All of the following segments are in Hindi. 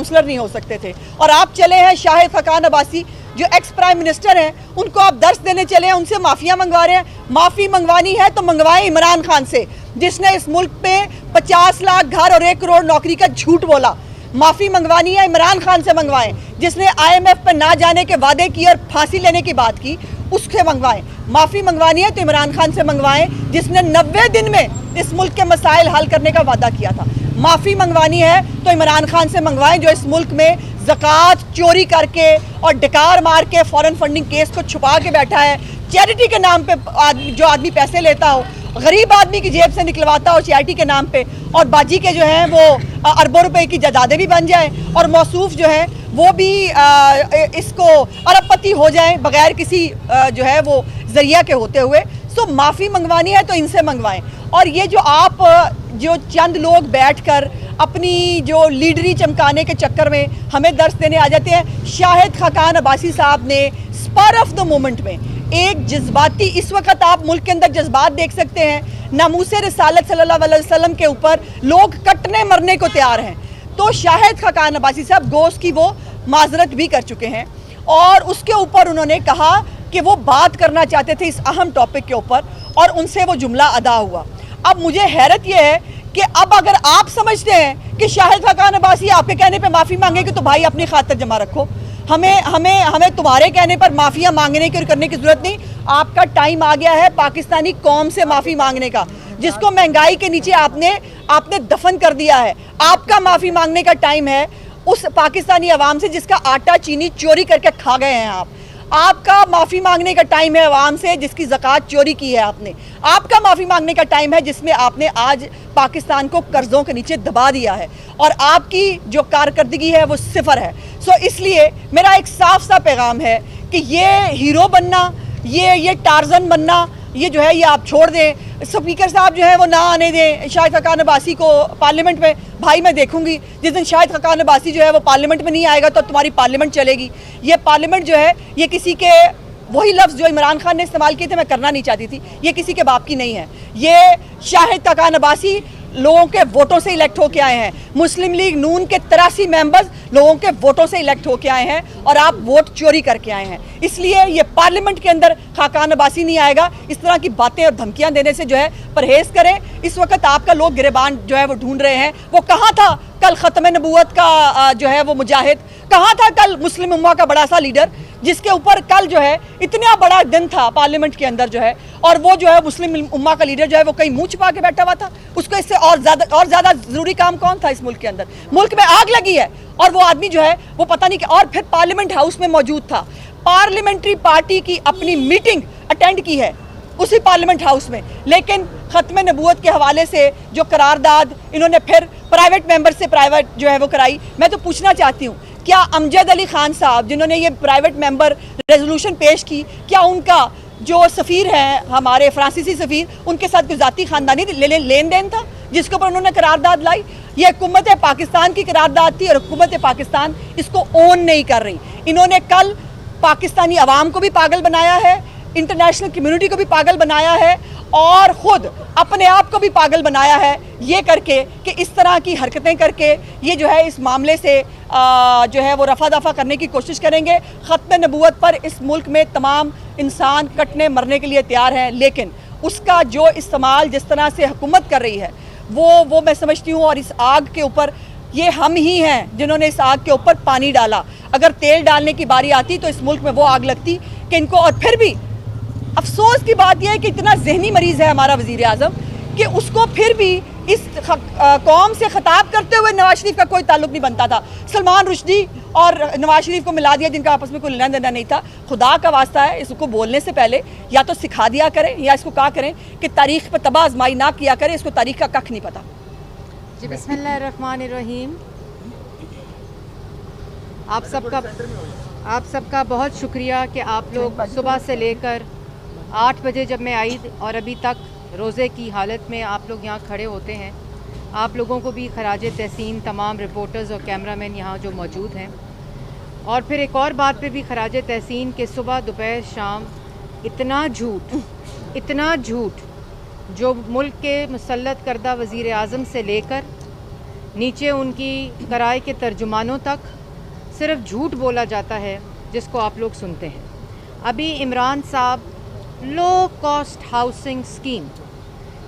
काउंसलर नहीं हो सकते थे। और आप चले हैं शाहिद खकान अब्बासी जो एक्स प्राइम मिनिस्टर हैं, उनको आप दर्श देने चले हैं, उनसे माफिया मंगवा रहे हैं। माफ़ी मंगवानी है तो मंगवाएं इमरान खान से, जिसने इस मुल्क में 50 लाख घर और 1 करोड़ नौकरी का झूठ बोला। माफ़ी मंगवानी है इमरान खान से मंगवाएं, जिसने IMF पर ना जाने के वादे किए और फांसी लेने की बात की, उससे मंगवाएं। माफ़ी मंगवानी है तो इमरान खान से मंगवाएं, जिसने 90 दिन में इस मुल्क के मसाइल हल करने का वादा किया था। माफ़ी मंगवानी है तो इमरान खान से मंगवाएं, जो इस मुल्क में ज़कात चोरी करके और डकार मार के फॉरेन फंडिंग केस को छुपा के बैठा है। चैरिटी के नाम पे जो आदमी पैसे लेता हो, गरीब आदमी की जेब से निकलवाता हो चैरिटी के नाम पे, और बाजी के जो हैं वो अरबों रुपए की जायदादें भी बन जाएं, और मौसूफ जो है वो भी इसको अरबपति हो जाएं बगैर किसी जो है वो जरिया के होते हुए। सो माफ़ी मंगवानी है तो इनसे मंगवाएं। और ये जो आप जो चंद लोग बैठकर अपनी जो लीडरी चमकाने के चक्कर में हमें दर्श देने आ जाते हैं, शाहिद खकान अब्बासी साहब ने स्पर ऑफ द मोमेंट में एक जज्बाती, इस वक्त आप मुल्क के अंदर जज्बात देख सकते हैं, नामूसे रिसालत सल्लल्लाहु अलैहि वसल्लम के ऊपर लोग कटने मरने को तैयार हैं। तो शाहिद खकान अब्बासी साहब गोश्त की वो माजरत भी कर चुके हैं, और उसके ऊपर उन्होंने कहा कि वो बात करना चाहते थे इस अहम टॉपिक के ऊपर, और उनसे वो जुमला अदा हुआ। अब मुझे हैरत यह है कि अब अगर आप समझते हैं कि शाहिद खकान अब्बासी आपके कहने पे माफ़ी मांगेगी तो भाई अपनी खातिर जमा रखो, हमें तुम्हारे कहने पर माफिया मांगने की और करने की जरूरत नहीं। आपका टाइम आ गया है पाकिस्तानी कौम से माफ़ी मांगने का, जिसको महंगाई के नीचे आपने दफन कर दिया है। आपका माफ़ी मांगने का टाइम है उस पाकिस्तानी अवाम से जिसका आटा चीनी चोरी करके खा गए हैं आप। आपका माफ़ी मांगने का टाइम है अवाम से जिसकी ज़कात चोरी की है आपने। आपका माफ़ी मांगने का टाइम है जिसमें आपने आज पाकिस्तान को कर्ज़ों के नीचे दबा दिया है, और आपकी जो कारकर्दगी है वो सिफर है। सो इसलिए मेरा एक साफ सा पैगाम है कि ये हीरो बनना, ये टार्जन बनना, ये जो है ये आप छोड़ दें। स्पीकर साहब जो है वो ना आने दें शाहिद खकान अब्बासी को पार्लियामेंट में। भाई मैं देखूंगी जिस दिन शाहिद खकान अब्बासी जो है वो पार्लियामेंट में नहीं आएगा तो तुम्हारी पार्लियामेंट चलेगी। ये पार्लियामेंट जो है ये किसी के, वही लफ्ज़ जो इमरान खान ने इस्तेमाल किए थे मैं करना नहीं चाहती थी, ये किसी के बाप की नहीं है। ये शाहिद खकान अब्बासी लोगों के वोटों से इलेक्ट होके आए हैं। मुस्लिम लीग नून के 83 मेंबर्स लोगों के वोटों से इलेक्ट होके आए हैं, और आप वोट चोरी करके आए हैं। इसलिए ये पार्लियामेंट के अंदर खकान अब्बासी नहीं आएगा। इस तरह की बातें और धमकियां देने से जो है परहेज करें। इस वक्त आपका लोग गिरेबान जो है वो ढूंढ रहे हैं। वो कहाँ था कल ख़त्म नबूवत का जो है वो मुजाहिद, कहाँ था कल मुस्लिम उम्मा का बड़ा सा लीडर, जिसके ऊपर कल जो है इतना बड़ा दिन था पार्लियामेंट के अंदर जो है, और वो जो है मुस्लिम उम्मा का लीडर जो है वो कहीं मुंह छुपा के बैठा हुआ था। उसको इससे और ज़्यादा ज़रूरी काम कौन था इस मुल्क के अंदर? मुल्क में आग लगी है और वो आदमी जो है वो पता नहीं, और फिर पार्लियामेंट हाउस में मौजूद था। पार्लियामेंट्री पार्टी की अपनी मीटिंग अटेंड की है उसी पार्लियामेंट हाउस में, लेकिन ख़त्म नबूवत के हवाले से जो करारदाद इन्होंने फिर प्राइवेट मेंबर से प्राइवेट जो है वो कराई। मैं तो पूछना चाहती हूँ, क्या अमजद अली खान साहब जिन्होंने ये प्राइवेट मेंबर रेजोल्यूशन पेश की, क्या उनका जो सफ़ीर हैं हमारे फ्रांसीसी सफ़ीर, उनके साथ कोई ज़ाती ख़ानदानी लेन देन था जिसके ऊपर उन्होंने करारदाद लाई? ये हुकूमत पाकिस्तान की करारदाद थी, और हुकूमत पाकिस्तान इसको ओन नहीं कर रही। इन्होंने कल पाकिस्तानी अवाम को भी पागल बनाया है, इंटरनेशनल कम्युनिटी को भी पागल बनाया है, और ख़ुद अपने आप को भी पागल बनाया है, ये करके कि इस तरह की हरकतें करके ये जो है इस मामले से जो है वो रफा दफा करने की कोशिश करेंगे। ख़त्म नबूवत पर इस मुल्क में तमाम इंसान कटने मरने के लिए तैयार हैं, लेकिन उसका जो इस्तेमाल जिस तरह से हुकूमत कर रही है वो मैं समझती हूँ। और इस आग के ऊपर ये हम ही हैं जिन्होंने इस आग के ऊपर पानी डाला। अगर तेल डालने की बारी आती तो इस मुल्क में वो आग लगती कि इनको। और फिर भी अफसोस की बात यह है कि इतना जहनी मरीज़ है हमारा वज़ीर आज़म कि उसको फिर भी इस कौम से ख़िताब करते हुए नवाज शरीफ का कोई ताल्लुक़ नहीं बनता था। सलमान रुश्दी और नवाज शरीफ को मिला दिया जिनका आपस में कोई लेना देना नहीं था। खुदा का वास्ता है, इसको बोलने से पहले या तो सिखा दिया करें या इसको कहा करें कि तारीख़ पर तबाह आजमाई ना किया करें, इसको तारीख़ का कख नहीं पता। जी बिस्मिल्लाहिर्रहमानिर्रहीम। आप सबका बहुत शुक्रिया कि आप लोग सुबह से लेकर 8 बजे जब मैं आई और अभी तक रोज़े की हालत में आप लोग यहाँ खड़े होते हैं। आप लोगों को भी खराज तहसीन तमाम रिपोर्टर्स और कैमरामैन यहाँ जो मौजूद हैं। और फिर एक और बात पे भी खराज तहसीन कि सुबह दोपहर शाम इतना झूठ जो मुल्क के मुसल्लत करदा वज़ीर आज़म से लेकर नीचे उनकी कराए के तर्जुमानों तक सिर्फ झूठ बोला जाता है जिसको आप लोग सुनते हैं। अभी इमरान साहब लो कॉस्ट हाउसिंग स्कीम,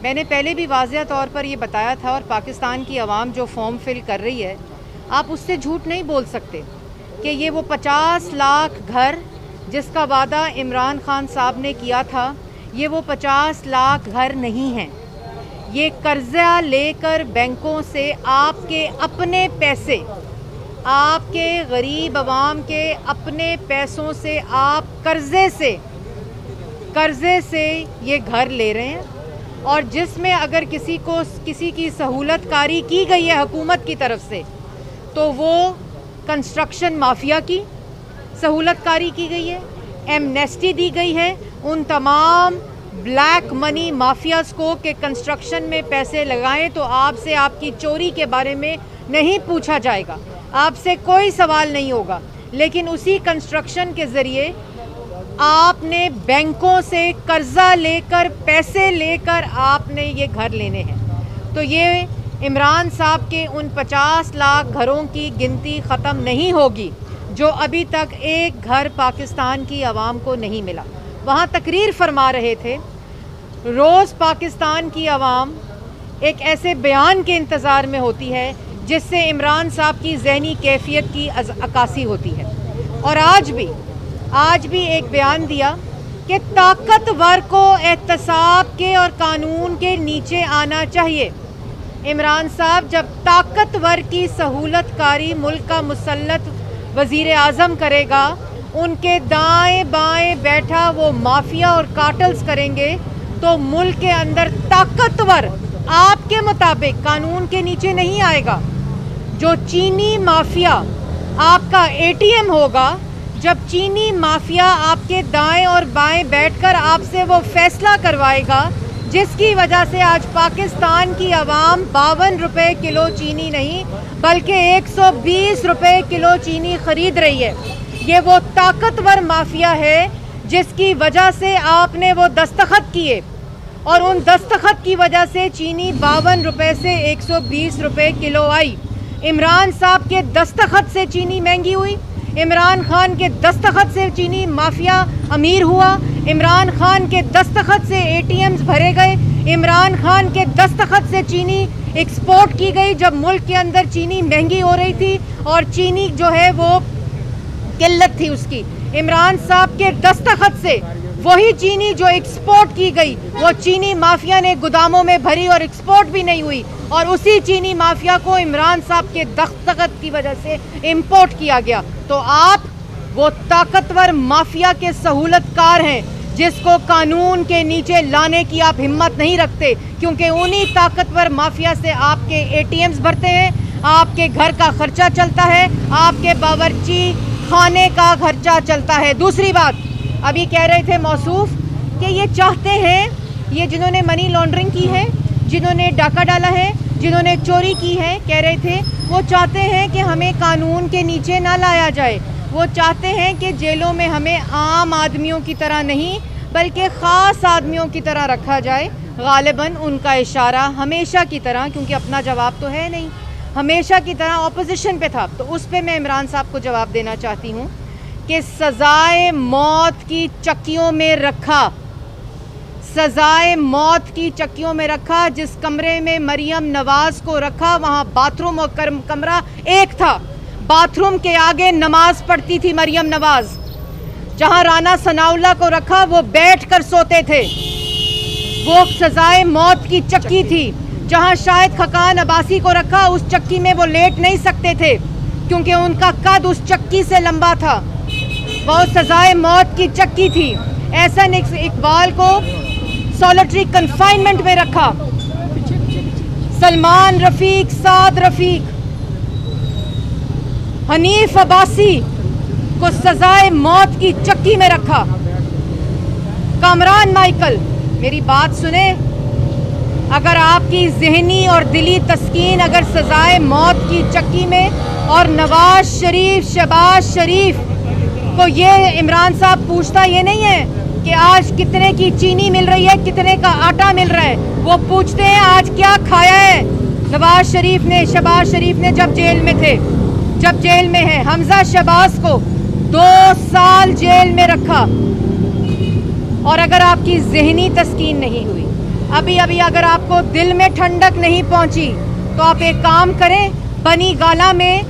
मैंने पहले भी वाज़ेह तौर पर ये बताया था, और पाकिस्तान की आवाम जो फॉर्म फिल कर रही है, आप उससे झूठ नहीं बोल सकते कि ये वो 50 लाख घर जिसका वादा इमरान खान साहब ने किया था, ये वो 50 लाख घर नहीं हैं। ये कर्जा लेकर बैंकों से आपके अपने पैसे, आपके गरीब आवाम के अपने पैसों से आप कर्ज़े से ये घर ले रहे हैं, और जिसमें अगर किसी की सहूलतकारी की गई है हुकूमत की तरफ से, तो वो कंस्ट्रक्शन माफिया की सहूलतकारी की गई है, एमनेस्टी दी गई है उन तमाम ब्लैक मनी माफियाज को कि कंस्ट्रक्शन में पैसे लगाएं तो आपसे आपकी चोरी के बारे में नहीं पूछा जाएगा, आपसे कोई सवाल नहीं होगा। लेकिन उसी कंस्ट्रक्शन के ज़रिए आपने बैंकों से कर्जा लेकर, पैसे लेकर आपने ये घर लेने हैं। तो ये इमरान साहब के उन 50 लाख घरों की गिनती ख़त्म नहीं होगी जो अभी तक एक घर पाकिस्तान की आवाम को नहीं मिला। वहाँ तकरीर फरमा रहे थे, रोज़ पाकिस्तान की आवाम एक ऐसे बयान के इंतज़ार में होती है जिससे इमरान साहब की ज़हनी कैफियत की अक्कासी होती है। और आज भी एक बयान दिया कि ताकतवर को एहतसाब के और कानून के नीचे आना चाहिए। इमरान साहब जब ताकतवर की सहूलतकारी मुल्क का मुसल्लत वज़ीर आज़म करेगा, उनके दाएं बाएं बैठा वो माफिया और कार्टल्स करेंगे, तो मुल्क के अंदर ताकतवर आपके मुताबिक कानून के नीचे नहीं आएगा। जो चीनी माफिया आपका एटीएम होगा, जब चीनी माफिया आपके दाएं और बाएं बैठकर आपसे वो फैसला करवाएगा जिसकी वजह से आज पाकिस्तान की आवाम 52 रुपये किलो चीनी नहीं बल्कि 120 रुपये किलो चीनी खरीद रही है। ये वो ताकतवर माफिया है जिसकी वजह से आपने वो दस्तखत किए, और उन दस्तखत की वजह से चीनी 52 रुपये से 120 रुपये किलो आई। इमरान साहब के दस्तखत से चीनी महंगी हुई, इमरान खान के दस्तखत से चीनी माफिया अमीर हुआ, इमरान खान के दस्तखत से एटीएम्स भरे गए, इमरान खान के दस्तखत से चीनी एक्सपोर्ट की गई जब मुल्क के अंदर चीनी महंगी हो रही थी और चीनी जो है वो किल्लत थी उसकी। इमरान साहब के दस्तखत से वही चीनी जो एक्सपोर्ट की गई वो चीनी माफिया ने गोदामों में भरी और एक्सपोर्ट भी नहीं हुई, और उसी चीनी माफिया को इमरान साहब के दस्तखत की वजह से इंपोर्ट किया गया। तो आप वो ताकतवर माफिया के सहूलतकार हैं जिसको कानून के नीचे लाने की आप हिम्मत नहीं रखते, क्योंकि उन्हीं ताकतवर माफिया से आपके एटीएम्स भरते हैं, आपके घर का खर्चा चलता है, आपके बावर्ची खाने का खर्चा चलता है। दूसरी बात, अभी कह रहे थे मौसूफ कि ये चाहते हैं, ये जिन्होंने मनी लॉन्ड्रिंग की है, जिन्होंने डाका डाला है, जिन्होंने चोरी की है, कह रहे थे वो चाहते हैं कि हमें कानून के नीचे ना लाया जाए। वो चाहते हैं कि जेलों में हमें आम आदमियों की तरह नहीं बल्कि ख़ास आदमियों की तरह रखा जाए। गालिबन उनका इशारा हमेशा की तरह, क्योंकि अपना जवाब तो है नहीं, हमेशा की तरह ऑपोजिशन पे था, तो उस पे मैं इमरान साहब को जवाब देना चाहती हूँ कि सज़ाए मौत की चक्कियों में रखा, सज़ाए मौत की चक्कियों में रखा। जिस कमरे में मरियम नवाज़ को रखा वहाँ बाथरूम और कमरा एक था, बाथरूम के आगे नमाज पढ़ती थी मरियम नवाज़। जहाँ राना सनाउल्लाह को रखा वो बैठकर सोते थे, वो सज़ाए मौत की चक्की थी। जहाँ शाहिद खकान अब्बासी को रखा उस चक्की में वो लेट नहीं सकते थे क्योंकि उनका कद उस चक्की से लंबा था, वो सज़ाए मौत की चक्की थी। एहसन इकबाल को सॉलिटरी कन्फाइनमेंट में रखा, सलमान रफ़ीक, साद रफ़ीक, हनीफ अब्बासी को सज़ाए मौत की चक्की में रखा। कामरान माइकल, मेरी बात सुने, अगर आपकी ज़हनी और दिली तस्कीन अगर सज़ाए मौत की चक्की में, और नवाज शरीफ, शहबाज शरीफ को ये इमरान साहब पूछता ये नहीं है कि आज कितने की चीनी मिल रही है, कितने का आटा मिल रहा है, वो पूछते हैं आज क्या खाया है, नवाज शरीफ ने, शहबाज शरीफ ने जब जेल में थे, जब जेल में है, हमजा शहबाज को 2 साल जेल में रखा। और अगर आपकी जहनी तस्कीन नहीं हुई, अभी अभी अगर आपको दिल में ठंडक नहीं पहुंची, तो आप एक काम करें, बनी गाला में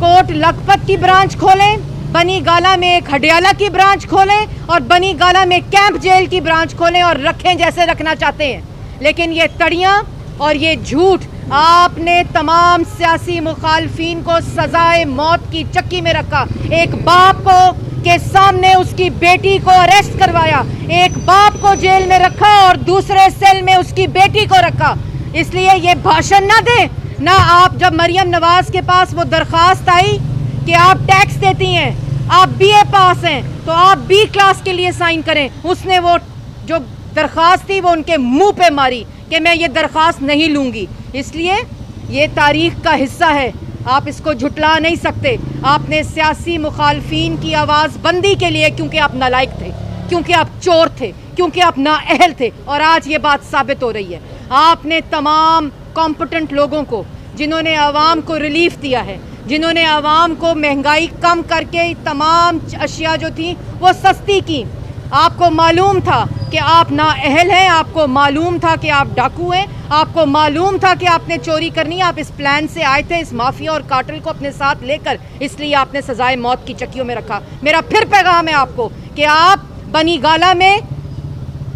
कोट लखपत की ब्रांच खोलें, बनी गाला में एक हडियाला की ब्रांच खोलें और बनी गाला में कैंप जेल की ब्रांच खोलें और रखें जैसे रखना चाहते हैं। लेकिन ये तड़ियाँ और ये झूठ, आपने तमाम सियासी मुखालफीन को सजाए मौत की चक्की में रखा। एक बाप को के सामने उसकी बेटी को अरेस्ट करवाया, एक बाप को जेल में रखा और दूसरे सेल में उसकी बेटी को रखा। इसलिए ये भाषण ना दें ना। आप जब मरियम नवाज के पास वो दरखास्त आई कि आप टैक्स देती हैं, आप बीए पास हैं, तो आप बी क्लास के लिए साइन करें, उसने वो जो दरखास्त थी वो उनके मुंह पे मारी कि मैं ये दरखास्त नहीं लूँगी। इसलिए ये तारीख का हिस्सा है, आप इसको झुटला नहीं सकते। आपने सियासी मुखालफीन की आवाज़ बंदी के लिए, क्योंकि आप नालायक थे, क्योंकि आप चोर थे, क्योंकि आप नाअहल थे, और आज ये बात साबित हो रही है। आपने तमाम कॉम्पिटेंट लोगों को, जिन्होंने आवाम को रिलीफ दिया है, जिन्होंने आवाम को महंगाई कम करके तमाम अशिया जो थी वो सस्ती की, आपको मालूम था कि आप नाअहल हैं, आपको मालूम था कि आप डाकू हैं, आपको मालूम था कि आपने चोरी करनी है। आप इस प्लान से आए थे, इस माफिया और कार्टेल को अपने साथ लेकर, इसलिए आपने सजाए मौत की चक्कियों में रखा। मेरा फिर पैगाम है आपको कि आप बनी गाला में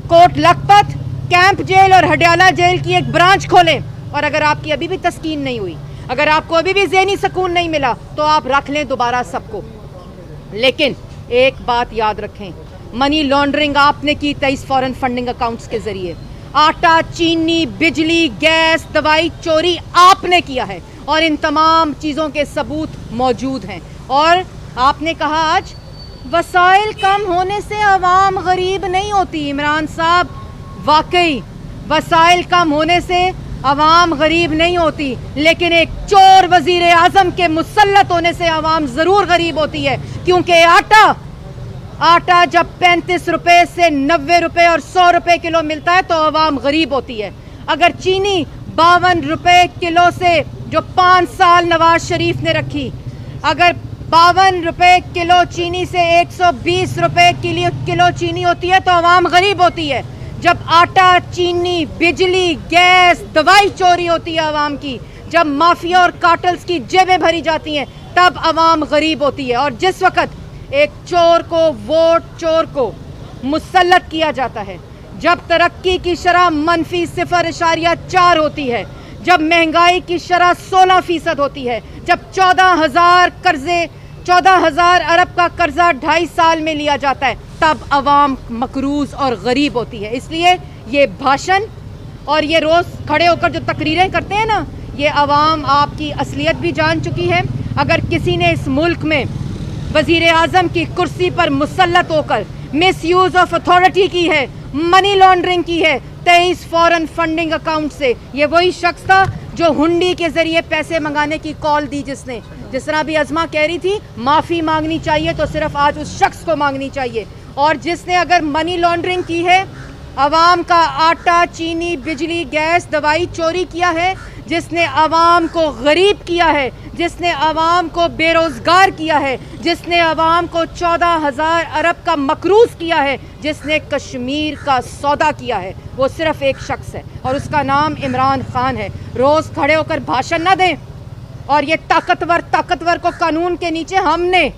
कोट लखपत, कैंप जेल और हडियाला जेल की एक ब्रांच खोलें। और अगर आपकी अभी भी तस्कीन नहीं हुई, अगर आपको अभी भी ज़हनी सुकून नहीं मिला, तो आप रख लें दोबारा सबको। लेकिन एक बात याद रखें, मनी लॉन्ड्रिंग आपने की 23 फॉरेन फंडिंग अकाउंट्स के जरिए। आटा, चीनी, बिजली, गैस, दवाई चोरी आपने किया है और इन तमाम चीज़ों के सबूत मौजूद हैं। और आपने कहा आज वसाइल कम होने से आवाम गरीब नहीं होती। इमरान साहब, वाकई वसाइल कम होने से आवाम गरीब नहीं होती, लेकिन एक चोर वजीर आजम के मुसल्लत होने से आवाम ज़रूर गरीब होती है। क्योंकि आटा जब 35 रुपए से 90 रुपए और 100 रुपए किलो मिलता है तो आवाम गरीब होती है। अगर चीनी 52 रुपए किलो से, जो 5 साल नवाज शरीफ ने रखी, अगर 52 रुपए किलो चीनी से 120 रुपए किलो चीनी होती है तो आवाम गरीब होती है। जब आटा, चीनी, बिजली, गैस, दवाई चोरी होती है आवाम की, जब माफिया और कार्टेल्स की जेबें भरी जाती हैं, तब आवाम गरीब होती है। और जिस वक्त एक चोर को, वोट चोर को मुसल्लत किया जाता है, जब तरक्की की शरह -0.4 होती है, जब महंगाई की शरह 16% होती है, जब 14,000 अरब का कर्जा 2.5 साल में लिया जाता है, तब आवाम मकरूज और गरीब होती है। इसलिए ये भाषण और ये रोज़ खड़े होकर जो तकरीरें करते हैं ना, ये आवाम आपकी असलियत भी जान चुकी है। अगर किसी ने इस मुल्क में वज़ीर आज़म की कुर्सी पर मुसल्लत होकर मिसयूज़ ऑफ अथॉरिटी की है, मनी लॉन्ड्रिंग की है 23 फॉरेन फंडिंग अकाउंट से, ये वही शख्स था जो हुंडी के ज़रिए पैसे मंगाने की कॉल दी, जिसने, जिस तरह भी अज़मा कह रही थी माफ़ी मांगनी चाहिए तो सिर्फ आज उस शख्स को मांगनी चाहिए। और जिसने अगर मनी लॉन्ड्रिंग की है, आवाम का आटा, चीनी, बिजली, गैस, दवाई चोरी किया है, जिसने आवाम को गरीब किया है, जिसने आवाम को बेरोज़गार किया है, जिसने आवाम को 14,000 अरब का मकरूज़ किया है, जिसने कश्मीर का सौदा किया है, वो सिर्फ एक शख्स है और उसका नाम इमरान खान है। रोज़ खड़े होकर भाषण ना दें। और ये ताकतवर को कानून के नीचे, हमने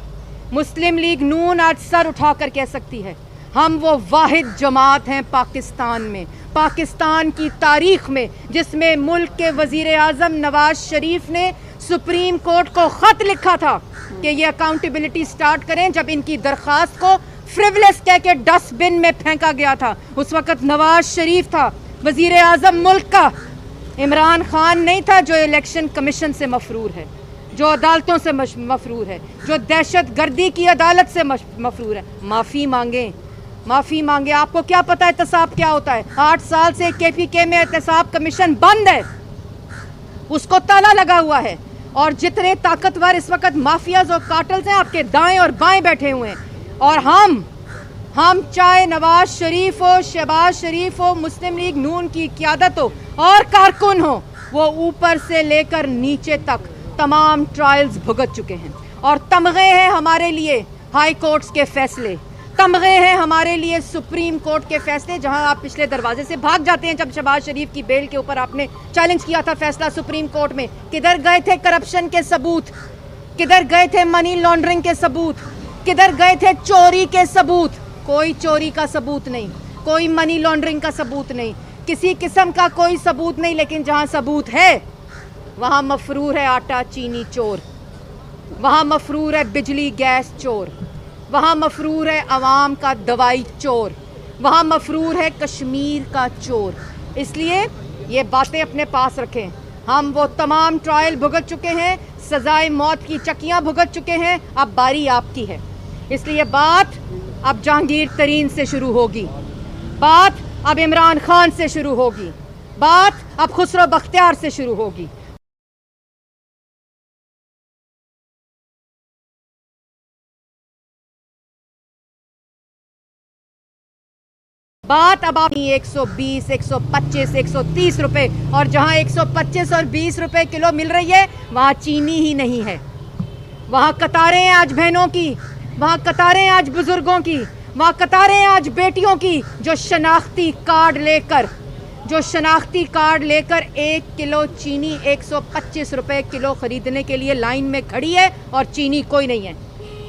मुस्लिम लीग नून आज सर उठा कर कह सकती है, हम वो वाहिद जमात हैं पाकिस्तान में, पाकिस्तान की तारीख में, जिसमें मुल्क के वज़ीर आज़म नवाज शरीफ ने सुप्रीम कोर्ट को ख़त लिखा था कि ये अकाउंटेबिलिटी स्टार्ट करें। जब इनकी दरख्वास्त को फ्रिवलेस कह के डस्टबिन में फेंका गया था, उस वक़्त नवाज शरीफ था वज़ीर आज़म मुल्क का, इमरान खान नहीं था, जो इलेक्शन कमीशन से मफरूर है, जो अदालतों से मफरूर है, जो दहशत गर्दी की अदालत से मफरूर है। माफ़ी मांगे। आपको क्या पता है एहतसाब क्या होता है? 8 साल से KPK में एहतसाब कमीशन बंद है, उसको ताला लगा हुआ है। और जितने ताकतवर इस वक्त माफियाज और कार्टेल्स हैं, आपके दाएं और बाएं बैठे हुए हैं। और हम चाहे नवाज शरीफ हो, शहबाज शरीफ हो, मुस्लिम लीग नून की क़यादत हो और कारकुन हो, वो ऊपर से लेकर नीचे तक तमाम ट्रायल्स भुगत चुके हैं। और तमगे हैं हमारे लिए हाई कोर्ट्स के फैसले, तमगे हैं हमारे लिए सुप्रीम कोर्ट के फैसले, जहां आप पिछले दरवाजे से भाग जाते हैं। जब शहबाज शरीफ की बेल के ऊपर आपने चैलेंज किया था फैसला सुप्रीम कोर्ट में, किधर गए थे करप्शन के सबूत, किधर गए थे मनी लॉन्ड्रिंग के सबूत, किधर गए थे चोरी के सबूत? कोई चोरी का सबूत नहीं, कोई मनी लॉन्ड्रिंग का सबूत नहीं, किसी किस्म का कोई सबूत नहीं। लेकिन जहां सबूत है वहां मफरूर है आटा चीनी चोर, वहां मफरूर है बिजली गैस चोर, वहां मफरूर है अवाम का दवाई चोर, वहां मफरूर है कश्मीर का चोर। इसलिए ये बातें अपने पास रखें। हम वो तमाम ट्रायल भुगत चुके हैं, सजाए मौत की चक्कियां भुगत चुके हैं, अब बारी आपकी है। इसलिए बात अब जहांगीर तरीन से शुरू होगी, बात अब इमरान खान से शुरू होगी, बात अब खुसरो बख्तियार से शुरू होगी। बात अब आप 120, 125, 130 रुपए, और जहां 125 और 20 रुपए किलो मिल रही है वहां चीनी ही नहीं है। वहां कतारें हैं आज बहनों की, वहां कतारें हैं आज बुजुर्गों की, वहां कतारें हैं आज बेटियों की, जो शनाख्ती कार्ड लेकर 1 किलो चीनी 125 रुपए किलो खरीदने के लिए लाइन में खड़ी है, और चीनी कोई नहीं है।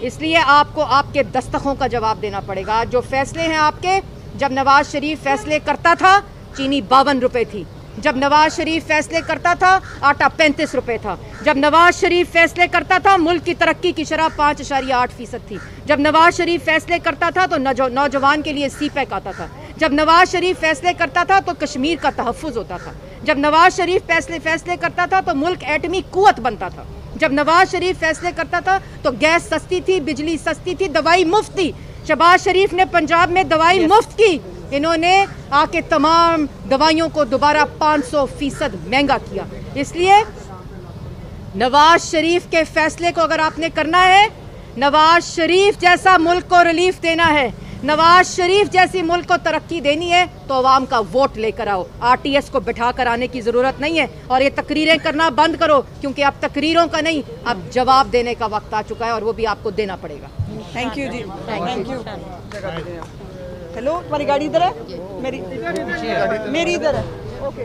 इसलिए आपको आपके दस्तखों का जवाब देना पड़ेगा। जो फैसले हैं आपके, जब नवाज शरीफ फैसले करता था चीनी 52 रुपए थी, जब नवाज शरीफ फैसले करता था आटा 35 रुपए था, जब नवाज शरीफ फैसले करता था मुल्क की तरक्की की शरह 5.8% थी, जब नवाज शरीफ फैसले करता था तो नौजवान के लिए सीपैक आता था, जब नवाज शरीफ फैसले करता था तो कश्मीर का तहफ़्फ़ुज़ होता था, जब नवाज शरीफ फैसले करता था तो मुल्क एटमी कुव्वत बनता था, जब नवाज शरीफ फैसले करता था तो गैस सस्ती थी, बिजली सस्ती थी, दवाई मुफ्त थी। शहबाज शरीफ ने पंजाब में दवाई मुफ्त की, इन्होंने आके तमाम दवाइयों को दोबारा 500% महंगा किया। इसलिए नवाज शरीफ के फैसले को अगर आपने करना है, नवाज शरीफ जैसा मुल्क को रिलीफ देना है, नवाज शरीफ जैसी मुल्क को तरक्की देनी है, तो अवाम का वोट लेकर आओ। आरटीएस को बिठा कर आने की ज़रूरत नहीं है, और ये तकरीरें करना बंद करो, क्योंकि अब तकरीरों का नहीं, अब जवाब देने का वक्त आ चुका है, और वो भी आपको देना पड़ेगा। Thank you ji, thank you. Hello, तुम्हारी गाड़ी इधर है? मेरी इधर है। ओके।